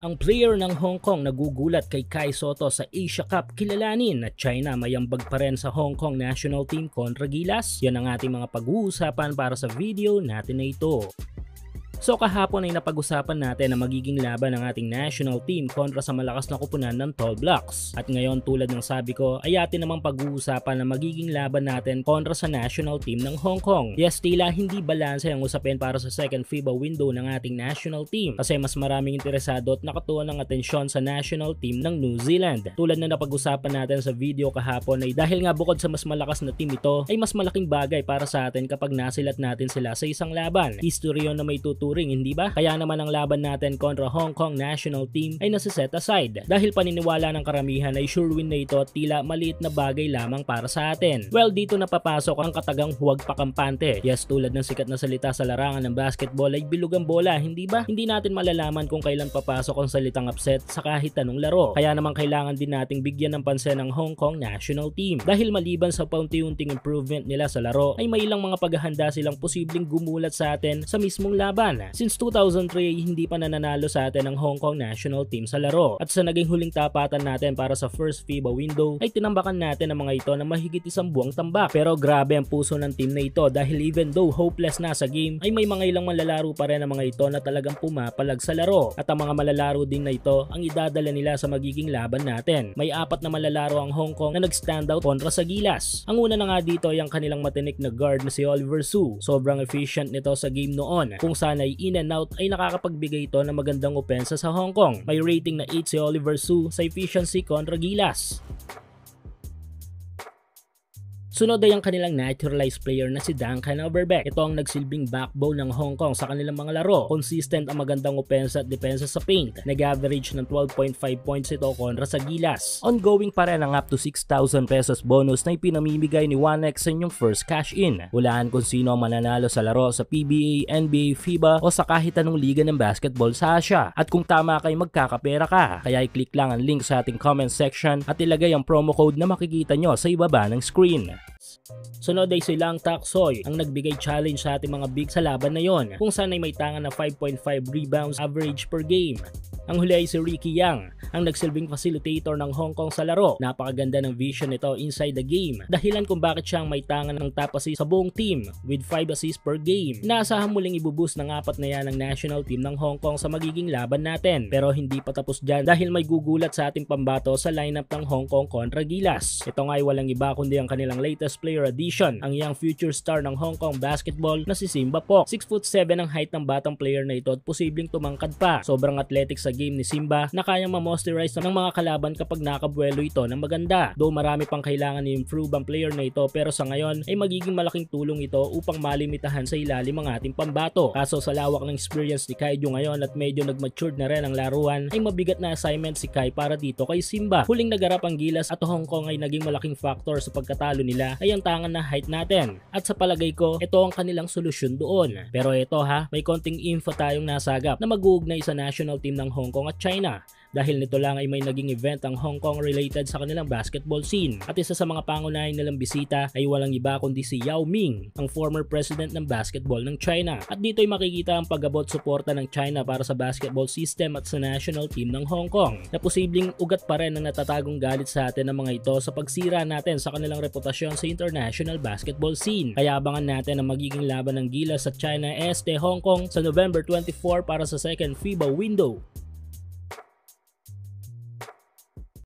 Ang player ng Hong Kong nagugulat kay Kai Sotto sa Asia Cup, kilalanin na China mayambag pa rin sa Hong Kong national team kontra Gilas. Yan ang ating mga pag-uusapan para sa video natin na ito. So kahapon ay napag-usapan natin na magiging laban ng ating national team kontra sa malakas na kupunan ng Tall Blacks. At ngayon tulad ng sabi ko ay atin namang pag-uusapan na magiging laban natin kontra sa national team ng Hong Kong. Yes, tila hindi balanse ang usapin para sa second FIBA window ng ating national team kasi mas maraming interesado at nakatuon ng atensyon sa national team ng New Zealand. Tulad na napag-usapan natin sa video kahapon ay dahil nga bukod sa mas malakas na team ito ay mas malaking bagay para sa atin kapag nasilat natin sila sa isang laban. History yun na may hindi ba? Kaya naman ang laban natin kontra Hong Kong national team ay nasa-set aside dahil paniniwala ng karamihan ay sure win na ito at tila maliit na bagay lamang para sa atin. Well, dito na papasok ang katagang huwag pakampante. Yes, tulad ng sikat na salita sa larangan ng basketball ay bilog ang bola, hindi ba? Hindi natin malalaman kung kailan papasok ang salitang upset sa kahit anong laro. Kaya naman kailangan din nating bigyan ng pansin ang Hong Kong national team dahil maliban sa paunti-unting improvement nila sa laro ay may ilang mga paghahanda silang posibleng gumulat sa atin sa mismong laban. Since 2003 hindi pa nananalo sa atin ang Hong Kong national team sa laro. At sa naging huling tapatan natin para sa first FIBA window ay tinambakan natin ang mga ito na mahigit isang buwang tambak. Pero grabe ang puso ng team na ito dahil even though hopeless na sa game ay may mga ilang manlalaro pa rin ang mga ito na talagang pumapalag sa laro. At ang mga manlalaro din na ito ang idadala nila sa magiging laban natin. May 4 na manlalaro ang Hong Kong na nag-standout kontra sa Gilas. Ang una na nga dito ay ang kanilang matinik na guard na si Oliver Su. Sobrang efficient nito sa game noon kung saan ay in and out ay nakakapagbigay ito ng magandang opensa sa Hong Kong. May rating na 8 si Oliver Su sa efficiency kontra Gilas. Sunod ay ang kanilang naturalized player na si Duncan Overbeck. Ito ang nagsilbing backbone ng Hong Kong sa kanilang mga laro. Consistent ang magandang opensa at depensa sa paint. Nag-average ng 12.5 points ito kontra sa Gilas. Ongoing pa rin ang up to 6,000 pesos bonus na ipinamimigay ni 1X sa inyong first cash in. Hulaan kung sino ang mananalo sa laro sa PBA, NBA, FIBA o sa kahit anong liga ng basketball sa Asia. At kung tama kay magkakapera ka. Kaya i-click lang ang link sa ating comment section at ilagay ang promo code na makikita nyo sa ibaba ng screen. Sunod ay si Lang Tak Soy ang nagbigay challenge sa ating mga big sa laban na yon kung saan ay may tangan na 5.5 rebounds average per game. Ang huli ay si Ricky Yang ang nagsilbing facilitator ng Hong Kong sa laro. Napakaganda ng vision nito inside the game. Dahilan kung bakit siyang may tangan ng top assist sa buong team with 5 assists per game. Naasahan muling ibuboost ng 4 na yan ng national team ng Hong Kong sa magiging laban natin. Pero hindi pa tapos dyan dahil may gugulat sa ating pambato sa lineup ng Hong Kong kontra Gilas. Ito nga ay walang iba kundi ang kanilang latest player addition, ang young future star ng Hong Kong basketball na si Simba Pok. 6'7" ang height ng batang player na ito at posibleng tumangkad pa. Sobrang athletic sa game ni Simba na kayang ma-moisturize ng mga kalaban kapag nakabuelo ito ng maganda. Though marami pang kailangan i-improve ang player na ito pero sa ngayon ay magiging malaking tulong ito upang malimitahan sa ilalim ang ating pambato. Kaso sa lawak ng experience ni Kaiju ngayon at medyo nag-matured na rin ang laruan ay mabigat na assignment si Kai para dito kay Simba. Huling nagarap ang Gilas at Hong Kong ay naging malaking factor sa pagkatalo nila ay ang tangan na height natin. At sa palagay ko, ito ang kanilang solusyon doon. Pero ito may konting info tayong nasagap na mag-uugnay sa national team ng Hong Kong at China. Dahil nito lang ay may naging event ang Hong Kong related sa kanilang basketball scene. At isa sa mga pangunahin nilang bisita ay walang iba kundi si Yao Ming, ang former president ng basketball ng China. At dito ay makikita ang pag-abot suporta ng China para sa basketball system at sa national team ng Hong Kong. Na posibleng ugat pa rin ang natatagong galit sa atin ng mga ito sa pagsira natin sa kanilang reputasyon sa international basketball scene. Kaya abangan natin ang magiging laban ng Gilas sa China Este Hong Kong sa November 24 para sa second FIBA window.